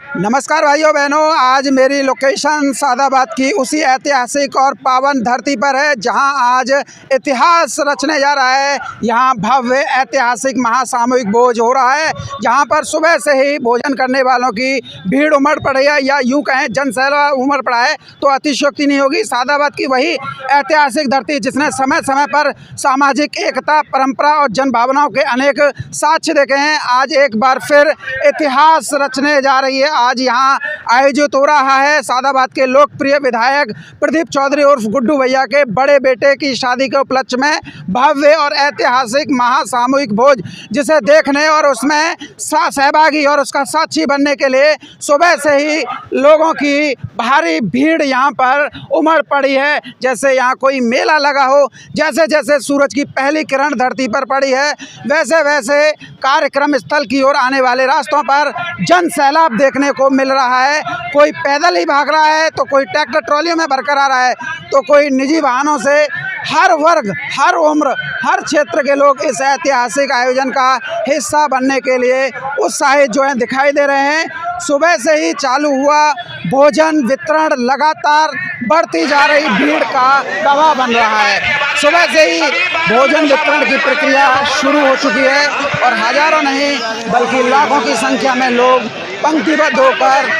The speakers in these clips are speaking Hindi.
नमस्कार भाइयों बहनों, आज मेरी लोकेशन सादाबाद की उसी ऐतिहासिक और पावन धरती पर है जहां आज इतिहास रचने जा रहा है। यहां भव्य ऐतिहासिक महासामूहिक भोज हो रहा है, जहां पर सुबह से ही भोजन करने वालों की भीड़ उमड़ पड़ी है, या यूं कहें जनसैलाब उमड़ पड़ा है तो अतिशयोक्ति नहीं होगी। सादाबाद की वही ऐतिहासिक धरती जिसने समय समय पर सामाजिक एकता, परंपरा और जनभावनाओं के अनेक साक्ष्य देखे हैं, आज एक बार फिर इतिहास रचने जा रही है। आज यहाँ आयोजित हो रहा है सादाबाद के लोकप्रिय विधायक प्रदीप चौधरी उर्फ गुड्डू भैया के बड़े बेटे की शादी के उपलक्ष्य में भव्य और ऐतिहासिक महासामूहिक भोज, जिसे देखने और उसमें सहभागी और उसका साक्षी बनने के लिए सुबह से ही लोगों की भारी भीड़ यहाँ पर उमड़ पड़ी है। जैसे यहाँ कोई मेला लगा हो, जैसे जैसे सूरज की पहली किरण धरती पर पड़ी है, वैसे वैसे कार्यक्रम स्थल की ओर आने वाले रास्तों पर जन सैलाब देखने को मिल रहा है। कोई पैदल ही भाग रहा है, तो कोई ट्रैक्टर ट्रॉलियों में भरकर आ रहा है, तो कोई निजी वाहनों से। हर वर्ग, हर उम्र, हर क्षेत्र के लोग इस ऐतिहासिक आयोजन का हिस्सा बनने के लिए उत्साहित जो है दिखाई दे रहे हैं। सुबह से ही चालू हुआ भोजन वितरण लगातार बढ़ती जा रही भीड़ का गवाह बन रहा है। सुबह से ही भोजन वितरण की प्रक्रिया शुरू हो चुकी है और हजारों नहीं बल्कि लाखों की संख्या में लोग पंक्तिबद्ध होकर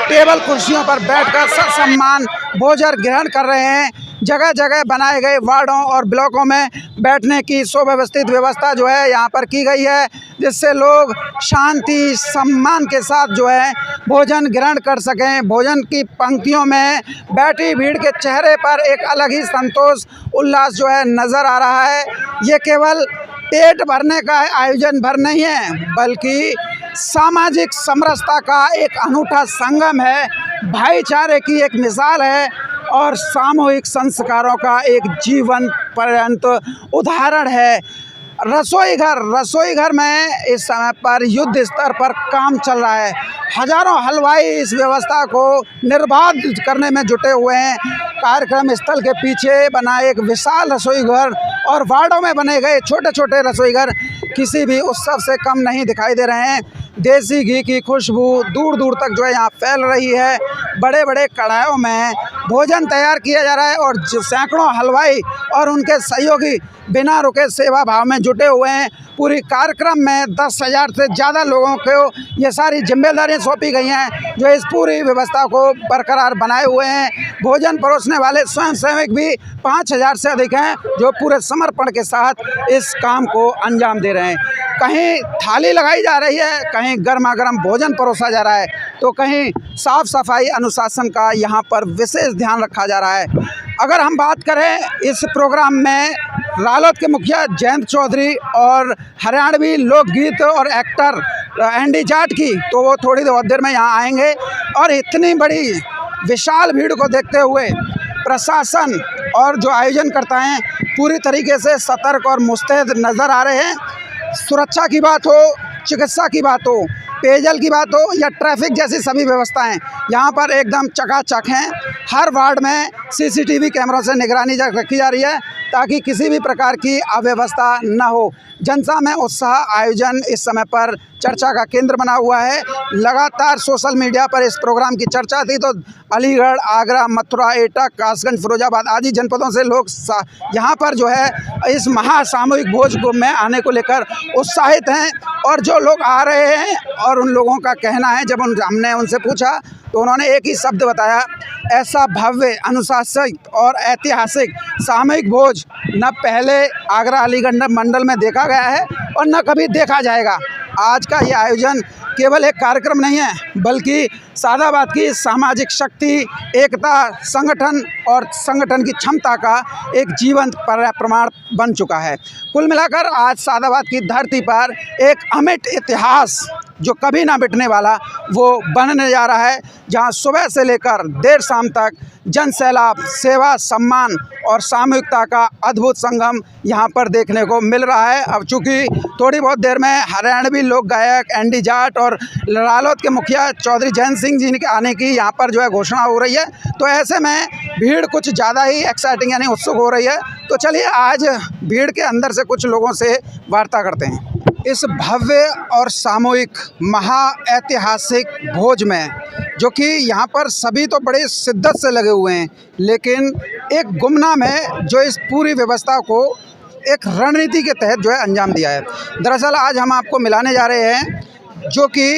टेबल कुर्सियों पर बैठकर ससम्मान भोजन ग्रहण कर रहे हैं। जगह जगह बनाए गए वार्डों और ब्लॉकों में बैठने की सुव्यवस्थित व्यवस्था जो है यहाँ पर की गई है, जिससे लोग शांति सम्मान के साथ जो है भोजन ग्रहण कर सकें। भोजन की पंक्तियों में बैठी भीड़ के चेहरे पर एक अलग ही संतोष उल्लास जो है नज़र आ रहा है। ये केवल पेट भरने का आयोजन भर नहीं है, बल्कि सामाजिक समरसता का एक अनूठा संगम है, भाईचारे की एक मिसाल है और सामूहिक संस्कारों का एक जीवन पर्यंत उदाहरण है। रसोई घर में इस समय पर युद्ध स्तर पर काम चल रहा है। हजारों हलवाई इस व्यवस्था को निर्बाध करने में जुटे हुए हैं। कार्यक्रम स्थल के पीछे बना एक विशाल रसोई घर और वार्डों में बने गए छोटे छोटे रसोई घर किसी भी उत्सव से कम नहीं दिखाई दे रहे हैं। देसी घी की खुशबू दूर दूर तक जो है यहाँ फैल रही है। बड़े बड़े कढ़ाइयों में भोजन तैयार किया जा रहा है और सैकड़ों हलवाई और उनके सहयोगी बिना रुके सेवा भाव में जुटे हुए हैं। पूरी कार्यक्रम में 10,000 से ज़्यादा लोगों को ये सारी जिम्मेदारियां सौंपी गई हैं, जो इस पूरी व्यवस्था को बरकरार बनाए हुए हैं। भोजन परोसने वाले स्वयंसेवक भी 5,000 से अधिक हैं, जो पूरे समर्पण के साथ इस काम को अंजाम दे रहे हैं। कहीं थाली लगाई जा रही है, कहीं गर्मा गर्म भोजन परोसा जा रहा है, तो कहीं साफ सफाई अनुशासन का यहाँ पर विशेष ध्यान रखा जा रहा है। अगर हम बात करें इस प्रोग्राम में रालोद के मुखिया जयंत चौधरी और हरियाणवी लोकगीत और एक्टर एंडी जाट की, तो वो थोड़ी देर में यहाँ आएंगे। और इतनी बड़ी विशाल भीड़ को देखते हुए प्रशासन और जो आयोजन करता है पूरी तरीके से सतर्क और मुस्तैद नज़र आ रहे हैं। सुरक्षा की बात हो, चिकित्सा की बात हो, पेयजल की बात हो या ट्रैफिक जैसी सभी व्यवस्थाएं यहाँ पर एकदम चकाचक हैं। हर वार्ड में सीसीटीवी कैमरों से निगरानी रखी जा रही है ताकि किसी भी प्रकार की अव्यवस्था न हो। जनता में उत्साह आयोजन इस समय पर चर्चा का केंद्र बना हुआ है। लगातार सोशल मीडिया पर इस प्रोग्राम की चर्चा थी, तो अलीगढ़, आगरा, मथुरा, एटा, कासगंज, फिरोजाबाद आदि जनपदों से लोग यहाँ पर जो है इस महासामूहिक भोज में आने को लेकर उत्साहित हैं। और जो लोग आ रहे हैं और उन लोगों का कहना है, जब हमने उनसे पूछा तो उन्होंने एक ही शब्द बताया, ऐसा भव्य, अनुशासित और ऐतिहासिक सामूहिक भोज न पहले आगरा अलीगढ़ मंडल में देखा गया है और न कभी देखा जाएगा। आज का ये आयोजन केवल एक कार्यक्रम नहीं है, बल्कि सादाबाद की सामाजिक शक्ति, एकता, संगठन और संगठन की क्षमता का एक जीवंत प्रमाण बन चुका है। कुल मिलाकर आज सादाबाद की धरती पर एक अमिट इतिहास जो कभी ना मिटने वाला वो बनने जा रहा है, जहां सुबह से लेकर देर शाम तक जन सैलाब, सेवा, सम्मान और सामूहिकता का अद्भुत संगम यहाँ पर देखने को मिल रहा है। अब चूँकि थोड़ी बहुत देर में हरियाणवी लोक गायक एंडी जाट और रालोद के मुखिया चौधरी जयंत सिंह जी के आने की यहाँ पर जो है घोषणा हो रही है, तो ऐसे में भीड़ कुछ ज़्यादा ही एक्साइटिंग यानी उत्सुक हो रही है। तो चलिए आज भीड़ के अंदर से कुछ लोगों से वार्ता करते हैं। इस भव्य और सामूहिक महाऐतिहासिक भोज में, जो कि यहाँ पर सभी तो बड़े शिद्दत से लगे हुए हैं, लेकिन एक गुमनाम है जो इस पूरी व्यवस्था को एक रणनीति के तहत जो है अंजाम दिया है। दरअसल आज हम आपको मिलाने जा रहे हैं जो कि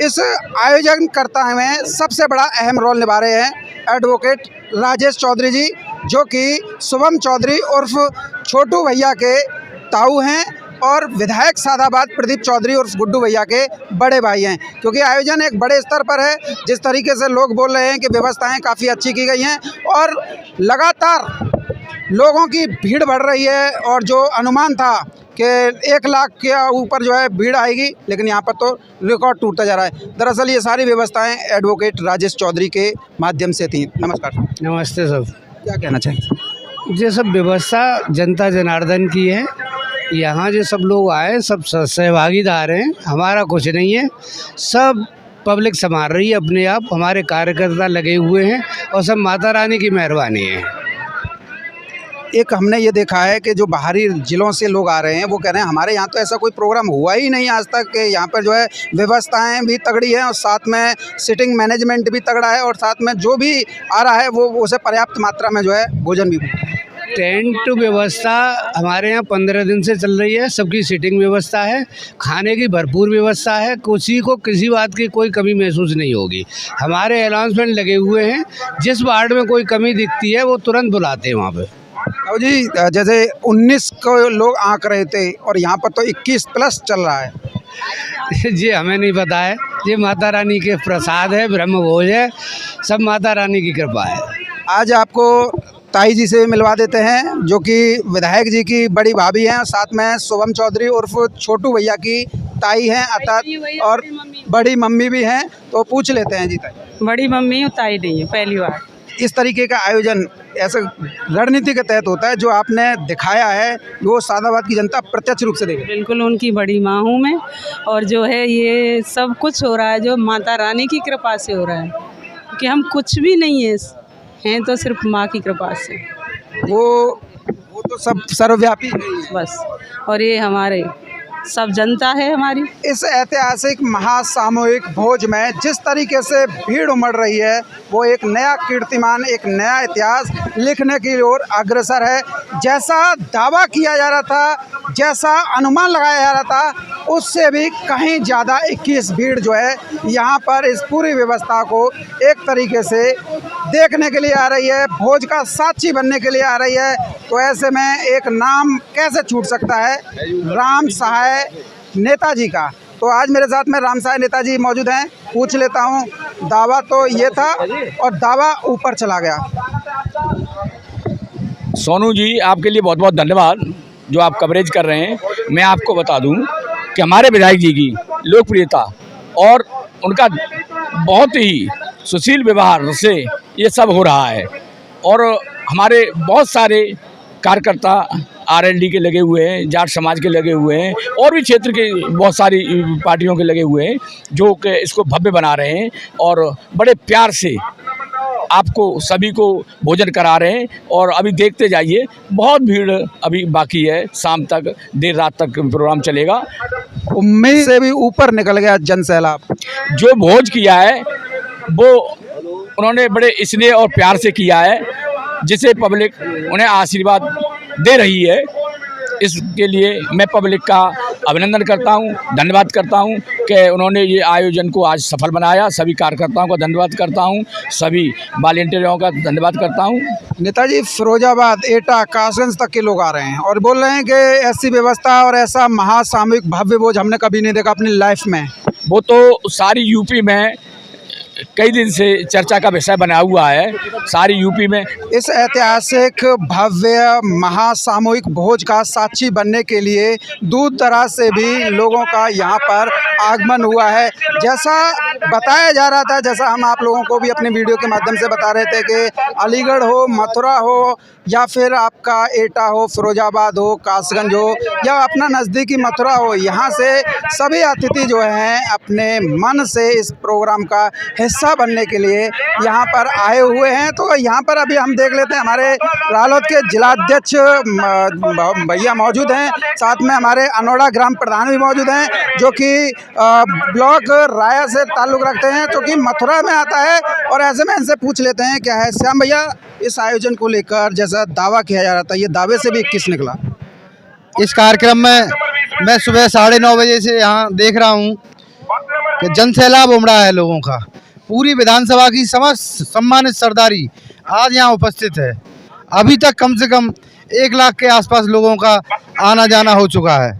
इस आयोजनकर्ता में सबसे बड़ा अहम रोल निभा रहे हैं एडवोकेट राजेश चौधरी जी, जो कि शुभम चौधरी उर्फ छोटू भैया के ताऊ हैं और विधायक सादाबाद प्रदीप चौधरी उर्फ गुड्डू भैया के बड़े भाई हैं। क्योंकि आयोजन एक बड़े स्तर पर है, जिस तरीके से लोग बोल रहे हैं कि व्यवस्थाएं काफ़ी अच्छी की गई हैं और लगातार लोगों की भीड़ बढ़ रही है, और जो अनुमान था कि 1 लाख के ऊपर जो है भीड़ आएगी, लेकिन यहाँ पर तो रिकॉर्ड टूटता जा रहा है। दरअसल ये सारी व्यवस्थाएं एडवोकेट राजेश चौधरी के माध्यम से थी। नमस्कार। नमस्ते सब। क्या कहना चाहिए? ये सब व्यवस्था जनता जनार्दन की है। यहाँ जो सब लोग आए सब सहभागीदार हैं, हमारा कुछ नहीं है, सब पब्लिक संभाल रही है अपने आप। हमारे कार्यकर्ता लगे हुए हैं और सब माता रानी की मेहरबानी है। एक हमने ये देखा है कि जो बाहरी ज़िलों से लोग आ रहे हैं वो कह रहे हैं हमारे यहाँ तो ऐसा कोई प्रोग्राम हुआ ही नहीं आज तक, कि यहाँ पर जो है व्यवस्थाएं भी तगड़ी हैं और साथ में सिटिंग मैनेजमेंट भी तगड़ा है और साथ में जो भी आ रहा है वो उसे पर्याप्त मात्रा में जो है भोजन भी। टेंट व्यवस्था हमारे यहाँ 15 दिन से चल रही है। सबकी सीटिंग व्यवस्था है, खाने की भरपूर व्यवस्था है, किसी को किसी बात की कोई कमी महसूस नहीं होगी। हमारे अनाउंसमेंट लगे हुए हैं, जिस वार्ड में कोई कमी दिखती है वो तुरंत बुलाते हैं वहाँ पे। अब जी जैसे 19 को लोग आंक रहे थे और यहाँ पर तो 21 प्लस चल रहा है। जी हमें नहीं पता है, ये माता रानी के प्रसाद है, ब्रह्म भोज है, सब माता रानी की कृपा है। आज आपको ताई जी से मिलवा देते हैं, जो कि विधायक जी की बड़ी भाभी हैं और साथ में शुभम चौधरी उर्फ छोटू भैया की ताई हैं अर्थात, और बड़ी मम्मी भी हैं। तो पूछ लेते हैं जी ताई। बड़ी मम्मी और ताई नहीं है, पहली बार इस तरीके का आयोजन ऐसे रणनीति के तहत होता है जो आपने दिखाया है, वो सादाबाद की जनता प्रत्यक्ष रूप से देखे। बिल्कुल उनकी बड़ी माँ हूँ मैं, और जो है ये सब कुछ हो रहा है जो माता रानी की कृपा से हो रहा है, क्योंकि हम कुछ भी नहीं हैं तो सिर्फ माँ की कृपा से। वो तो सब सर्वव्यापी है बस, और ये हमारे सब जनता है हमारी। इस ऐतिहासिक महासामूहिक भोज में जिस तरीके से भीड़ उमड़ रही है, वो एक नया कीर्तिमान, एक नया इतिहास लिखने की ओर अग्रसर है। जैसा दावा किया जा रहा था, जैसा अनुमान लगाया जा रहा था, उससे भी कहीं ज़्यादा 21 भीड़ जो है यहाँ पर इस पूरी व्यवस्था को एक तरीके से देखने के लिए आ रही है, भोज का साक्षी बनने के लिए आ रही है। तो ऐसे में एक नाम कैसे छूट सकता है, राम सहाय नेताजी का। तो आज मेरे साथ में राम सहाय नेताजी मौजूद हैं, पूछ लेता हूँ। दावा तो ये था और दावा ऊपर चला गया। सोनू जी, आपके लिए बहुत बहुत धन्यवाद जो आप कवरेज कर रहे हैं। मैं आपको बता दूं कि हमारे विधायक जी की लोकप्रियता और उनका बहुत ही सुशील व्यवहार से ये सब हो रहा है, और हमारे बहुत सारे कार्यकर्ता आरएलडी के लगे हुए हैं, जाट समाज के लगे हुए हैं, और भी क्षेत्र के बहुत सारी पार्टियों के लगे हुए हैं, जो कि इसको भव्य बना रहे हैं और बड़े प्यार से आपको सभी को भोजन करा रहे हैं। और अभी देखते जाइए, बहुत भीड़ अभी बाकी है, शाम तक देर रात तक प्रोग्राम चलेगा। उम्मीद से भी ऊपर निकल गया जन सैलाब। जो भोज किया है वो उन्होंने बड़े स्नेह और प्यार से किया है, जिसे पब्लिक उन्हें आशीर्वाद दे रही है। इसके लिए मैं पब्लिक का अभिनंदन करता हूं, धन्यवाद करता हूं कि उन्होंने ये आयोजन को आज सफल बनाया। सभी कार्यकर्ताओं का धन्यवाद करता हूं, सभी वॉलंटियरों का धन्यवाद करता हूं। नेताजी, फिरोजाबाद, एटा, कासगंज तक के लोग आ रहे हैं और बोल रहे हैं कि ऐसी व्यवस्था और ऐसा महासामूहिक भव्य भोज हमने कभी नहीं देखा अपनी लाइफ में। वो तो सारी यूपी में कई दिन से चर्चा का विषय बना हुआ है, सारी यूपी में। इस ऐतिहासिक भव्य महासामूहिक भोज का साक्षी बनने के लिए दूर दराज से भी लोगों का यहाँ पर आगमन हुआ है। जैसा बताया जा रहा था, जैसा हम आप लोगों को भी अपने वीडियो के माध्यम से बता रहे थे कि अलीगढ़ हो, मथुरा हो या फिर आपका एटा हो, फिरोजाबाद हो, कासगंज हो या अपना नज़दीकी मथुरा हो, यहाँ से सभी अतिथि जो हैं अपने मन से इस प्रोग्राम का हिस्सा बनने के लिए यहाँ पर आए हुए हैं। तो यहाँ पर अभी हम देख लेते हैं, हमारे रालोद के जिलाध्यक्ष भैया मौजूद हैं, साथ में हमारे अनोड़ा ग्राम प्रधान भी मौजूद हैं जो कि ब्लॉक राया से ताल्लुक़ रखते हैं, जो कि मथुरा में आता है। और ऐसे में इनसे पूछ लेते हैं क्या है। श्याम भैया, इस आयोजन को लेकर जैसा दावा किया जा रहा था, ये दावे से भी 21 निकला। इस कार्यक्रम में मैं सुबह 9:30 बजे से यहाँ देख रहा हूँ कि जन सैलाब उमड़ा है लोगों का। पूरी विधानसभा की समस्त सम्मानित सरदारी आज यहाँ उपस्थित है। अभी तक कम से कम 1 लाख के आसपास लोगों का आना जाना हो चुका है।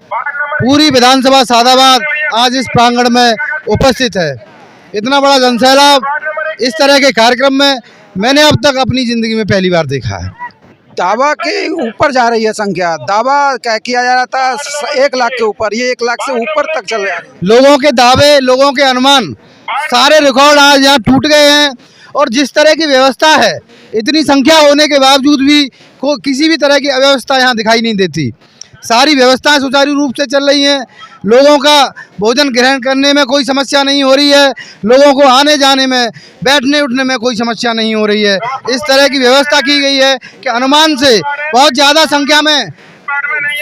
पूरी विधानसभा सादाबाद आज इस प्रांगण में उपस्थित है। इतना बड़ा जन सैलाब इस तरह के कार्यक्रम में मैंने अब तक अपनी ज़िंदगी में पहली बार देखा है। दावा के ऊपर जा रही है संख्या, दावा क्या किया जा रहा था 1 लाख के ऊपर, ये 1 लाख से ऊपर तक चल रहा है। लोगों के दावे, लोगों के अनुमान, सारे रिकॉर्ड आज यहाँ टूट गए हैं। और जिस तरह की व्यवस्था है, इतनी संख्या होने के बावजूद भी किसी भी तरह की अव्यवस्था यहाँ दिखाई नहीं देती। सारी व्यवस्थाएं सुचारू रूप से चल रही हैं। लोगों का भोजन ग्रहण करने में कोई समस्या नहीं हो रही है। लोगों को आने जाने में, बैठने उठने में कोई समस्या नहीं हो रही है। इस तरह की व्यवस्था की गई है कि अनुमान से बहुत ज़्यादा संख्या में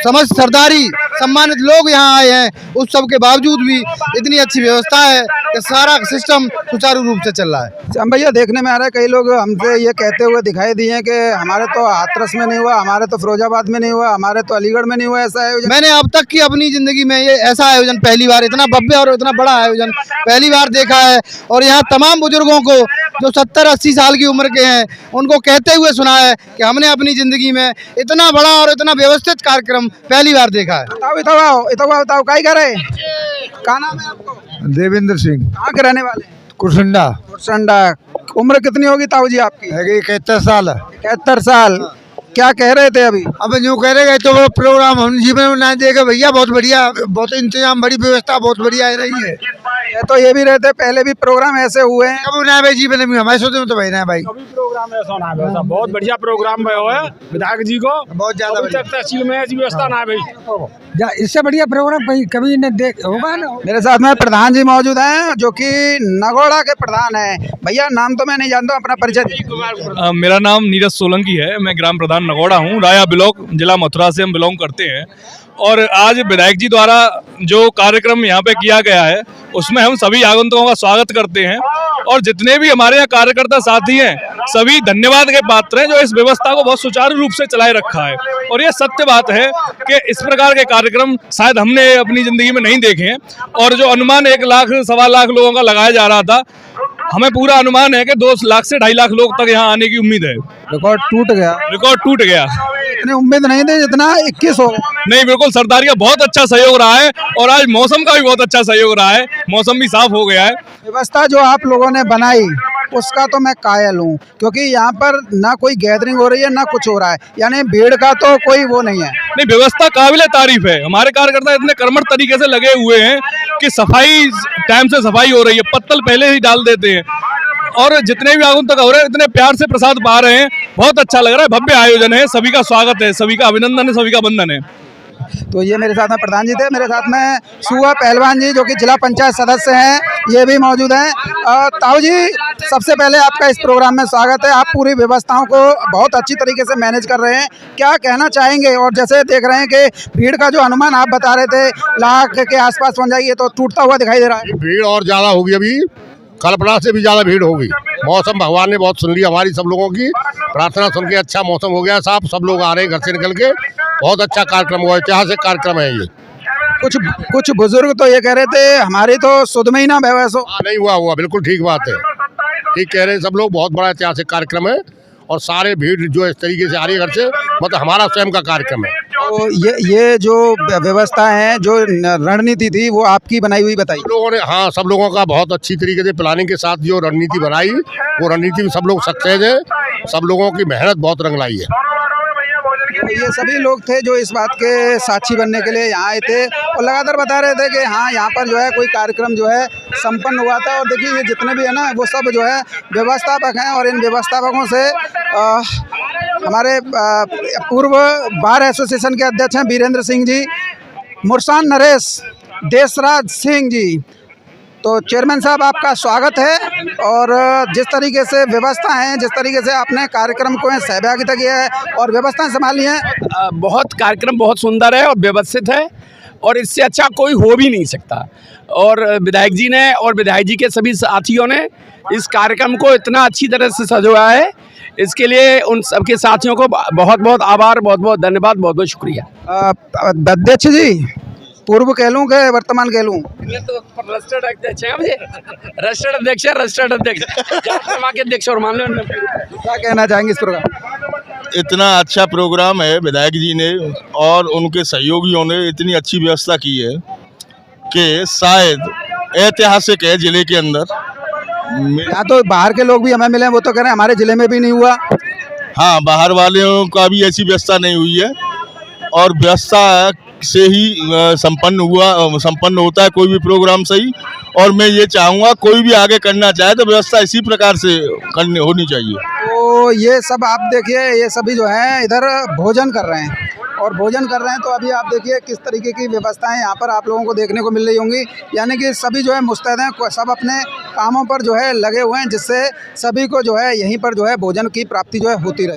समस्त सरदारी सम्मानित लोग यहाँ आए हैं। उस सब के बावजूद भी इतनी अच्छी व्यवस्था है कि सारा सिस्टम सुचारू रूप से चल रहा है। श्याम भैया, देखने में आ रहा है कई लोग हमसे ये कहते हुए दिखाई दिए हैं कि हमारे तो हाथरस में नहीं हुआ, हमारे तो फिरोजाबाद में नहीं हुआ, हमारे तो अलीगढ़ में नहीं हुआ ऐसा आयोजन। मैंने अब तक की अपनी ज़िंदगी में ये ऐसा आयोजन पहली बार, इतना भव्य और इतना बड़ा आयोजन पहली बार देखा है। और यहाँ तमाम बुजुर्गों को जो 70-80 साल की उम्र के हैं, उनको कहते हुए सुना है कि हमने अपनी ज़िंदगी में इतना बड़ा और इतना व्यवस्थित कार्यक्रम पहली बार देखा है। बताओ काई कर रहे, क्या नाम है आपको? देवेंद्र सिंह। कहाँ के रहने वाले? कुरसंडा। कुरसंडा। उम्र कितनी होगी ताऊ जी आपकी? 71 साल। 71 साल। क्या कह रहे थे अभी? अब जो कह रहे तो वो प्रोग्राम हम जीवन में ना देखे भैया, बहुत बढ़िया, बहुत इंतजाम, बड़ी व्यवस्था बहुत बढ़िया रही है। तो ये भी रहते, पहले भी प्रोग्राम ऐसे हुए हैं कभी ना भाई जीवन में, हमारे सोचते में तो भाई ना भाई कभी प्रोग्राम ऐसा ना है। बहुत बढ़िया प्रोग्राम है विधायक जी को, बहुत ज्यादा तहसील में ऐसी व्यवस्था ना है भाई। इससे बढ़िया प्रोग्राम कभी न देख होगा ना। मेरे साथ में प्रधान जी मौजूद हैं जो कि नगोड़ा के प्रधान हैं। भैया, नाम तो मैं नहीं जानता, अपना परिचय। मेरा नाम नीरज सोलंकी है, मैं ग्राम प्रधान नगोड़ा हूँ। राया ब्लॉक, जिला मथुरा से हम बिलोंग करते हैं। और आज विधायक जी द्वारा जो कार्यक्रम यहाँ पे किया गया है, उसमें हम सभी आगंतुकों का स्वागत करते हैं। और जितने भी हमारे यहाँ कार्यकर्ता साथी हैं, सभी धन्यवाद के पात्र हैं जो इस व्यवस्था को बहुत सुचारू रूप से चलाए रखा है। और ये सत्य बात है कि इस प्रकार के कार्यक्रम शायद हमने अपनी ज़िंदगी में नहीं देखे हैं। और जो अनुमान 1 लाख 1.25 लाख लोगों का लगाया जा रहा था, हमें पूरा अनुमान है कि 2 लाख से 2.5 लाख लोग तक यहाँ आने की उम्मीद है। रिकॉर्ड टूट गया। रिकॉर्ड टूट गया। इतनी उम्मीद नहीं थी जितना 21 हो गया। नहीं, बिल्कुल सरदारी का बहुत अच्छा सहयोग रहा है। और आज मौसम का भी बहुत अच्छा सहयोग रहा है, मौसम भी साफ हो गया है। व्यवस्था जो आप लोगों ने बनाई उसका तो मैं कायल हूँ, क्योंकि यहाँ पर ना कोई गैदरिंग हो रही है ना कुछ हो रहा है, यानी भीड़ का तो कोई वो नहीं है। नहीं, व्यवस्था काबिले तारीफ है। हमारे कार्यकर्ता इतने कर्मठ तरीके से लगे हुए हैं कि सफाई टाइम से सफाई हो रही है, पत्तल पहले ही डाल देते हैं। और जितने भी आगंतुक हो रहे हैं इतने प्यार से प्रसाद पा रहे हैं, बहुत अच्छा लग रहा है। भव्य आयोजन है, सभी का स्वागत है, सभी का अभिनंदन है, सभी का वंदन है। तो ये मेरे साथ में प्रधान जी थे, मेरे साथ में सुआ पहलवान जी जो कि जिला पंचायत सदस्य हैं, ये भी मौजूद हैं। ताऊ जी, सबसे पहले आपका इस प्रोग्राम में स्वागत है। आप पूरी व्यवस्थाओं को बहुत अच्छी तरीके से मैनेज कर रहे हैं, क्या कहना चाहेंगे? और जैसे देख रहे हैं कि भीड़ का जो अनुमान आप बता रहे थे लाख के आसपास पहुँच जाएगी, तो टूटता हुआ दिखाई दे रहा है। भीड़ और ज़्यादा होगी, अभी कल्पना से भी ज़्यादा भीड़ होगी। मौसम भगवान ने बहुत सुन लिया, हमारी सब लोगों की प्रार्थना सुन के अच्छा मौसम हो गया साहब। सब लोग आ रहे हैं घर से निकल के, बहुत अच्छा कार्यक्रम हुआ, ऐतिहासिक कार्यक्रम है ये। कुछ बुजुर्ग तो ये कह रहे थे हमारी तो सुध में ही ना बहस हो। नहीं हुआ, बिल्कुल ठीक बात है, ठीक कह रहे हैं सब लोग। बहुत बड़ा ऐतिहासिक कार्यक्रम है और सारे भीड़ जो इस तरीके से आ रही है घर से, मतलब हमारा स्वयं का कार्यक्रम है। तो ये जो व्यवस्था है, जो रणनीति थी, वो आपकी बनाई हुई बताई? सब लोगों ने, हाँ, सब लोगों का बहुत अच्छी तरीके से प्लानिंग के साथ जो रणनीति बनाई, वो रणनीति में सब लोग सक्सेस है। सब लोगों की मेहनत बहुत रंग लाई है। तो ये सभी लोग थे जो इस बात के साक्षी बनने के लिए यहाँ आए थे और लगातार बता रहे थे कि हाँ यहाँ पर जो है कोई कार्यक्रम जो है संपन्न हुआ था। और देखिए ये जितने भी है ना वो सब जो है व्यवस्थापक हैं और इन व्यवस्थापकों से हमारे पूर्व बार एसोसिएशन के अध्यक्ष हैं वीरेंद्र सिंह जी, मुरसान नरेश, देशराज सिंह जी। तो चेयरमैन साहब आपका स्वागत है। और जिस तरीके से व्यवस्था है, जिस तरीके से आपने कार्यक्रम को सहभागिता किया है और व्यवस्थाएं संभाली हैं, बहुत कार्यक्रम बहुत सुंदर है और व्यवस्थित है और इससे अच्छा कोई हो भी नहीं सकता। और विधायक जी ने और विधायक जी के सभी साथियों ने इस कार्यक्रम को इतना अच्छी तरह से सजवाया है, इसके लिए उन सबके साथियों को बहुत बहुत आभार, बहुत बहुत धन्यवाद, बहुत बहुत शुक्रिया। अध्यक्ष जी, पूर्व कह लूँ कि वर्तमान कह लूँ? रजिस्टर्ड अध्यक्ष हैं मुझे, रजिस्टर्ड अध्यक्ष और मान लो। क्या कहना चाहेंगे इस प्रोग्राम? इतना अच्छा प्रोग्राम है, विधायक जी ने और उनके सहयोगियों ने इतनी अच्छी व्यवस्था की है कि शायद ऐतिहासिक है जिले के अंदर। यहाँ तो बाहर के लोग भी हमें मिले, वो तो कह रहे हैं हमारे जिले में भी नहीं हुआ। हाँ, बाहर वालों का भी ऐसी व्यवस्था नहीं हुई है और व्यवस्था से ही संपन्न होता है कोई भी प्रोग्राम सही। और मैं ये चाहूँगा कोई भी आगे करना चाहे तो व्यवस्था इसी प्रकार से होनी चाहिए। तो ये सब आप देखिए, ये सभी जो हैं इधर भोजन कर रहे हैं और भोजन कर रहे हैं। तो अभी आप देखिए किस तरीके की व्यवस्थाएं यहाँ पर आप लोगों को देखने को मिल रही होंगी। यानी कि सभी जो है मुस्तैद हैं, सब अपने कामों पर जो है लगे हुए हैं, जिससे सभी को जो है यहीं पर जो है भोजन की प्राप्ति जो है होती रहे।